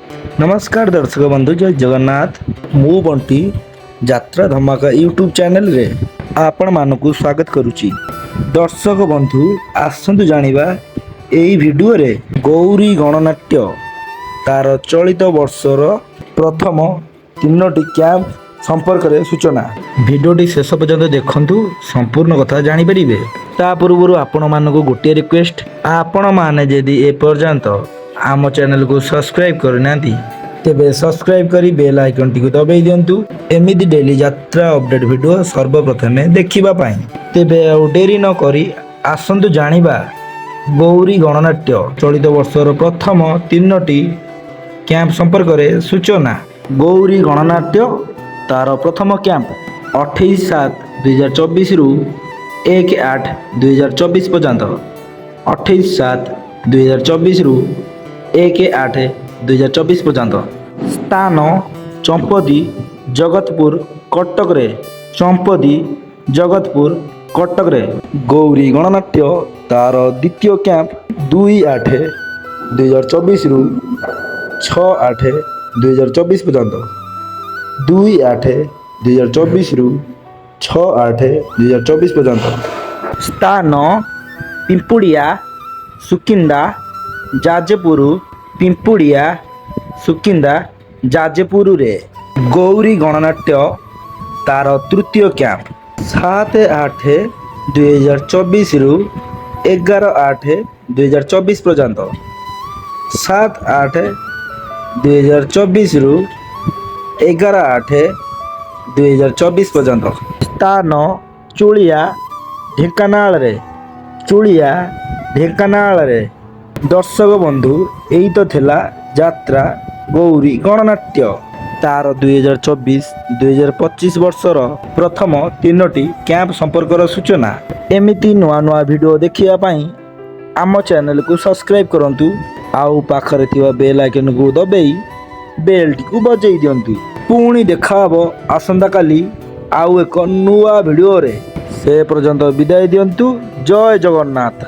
नमस्कार दर्शक बंधु जय जगन्नाथ मु बंटी यात्रा धमाका यूट्यूब चैनल रे आपण मानकु स्वागत करुची। दर्शक बंधु आसंतु जानिबा एई वीडियो रे गौरी गणनाट्य तार चलित वर्षर प्रथम 3टी कैंप संपर्क रे सूचना। वीडियोटी शेष पर्यंत देखंतु संपूर्ण कथा जानि परिबे। ता पूर्व आपण मानकु गोटे रिक्वेस्ट, आपण माने जदि ए पर्यंत आम चैनल को सब्सक्राइब करनांती तेबे सब्सक्राइब करी बेल आइकन टी को दबाई दियंतु एमिति डेली यात्रा अपडेट वीडियो सर्वप्रथमे देखिबा पाई। तेबे ଆଉ डेरी न करी आसंतु जानिबा गौरी गणनाट्य चलित वर्षर प्रथम 3टी कैंप संपर्क रे सूचना। गौरी गणनाट्य तार प्रथम कैंप 28/7/2024 रु 1/8/2024 पर्यंत 28/7/2024 रु 1/8/2024 पर्यंत। स्थान चंपदी जगतपुर कटक रे। चंपदी जगतपुर कटक रे गौरी गणनाट्य तार द्वितीय कैंप 2/8/2024 रु 6/8/2024 पर्यंत 2/8/2024 रु 6/8/2024 पर्यंत। स्थान पिंपुड़िया सुकिंदा जाजपुर पिंपुड़िया सुकिंदा जाजपुर रे गौरी गणनाट्य तार तृतीय कैंप 7/8/2024 रु 11/8/2024 पर्यंत 7/8/2024 रु 11/8/2024 पर्यंत। स्थान चुलिया ढेंकानाल रे। चुलिया ढेंकानाल रे। दर्शक बंधु यही तो थिला यात्रा गौरी गणनाट्य तार 2024-2025 वर्षर प्रथम 3टी कैंप संपर्कर सूचना। एमिति नुआ नुआ वीडियो देखिया पाई आम चैनल को सब्सक्राइब करंतु आउ पाखरे थिवा बेल आइकन को दबाई बेल टी को बजाई दियंतु। पुणी देखा हबो आसंता काली आउ एक नुआ वीडियो रे। से पर्यंत विदाय दियंतु। जय जगन्नाथ।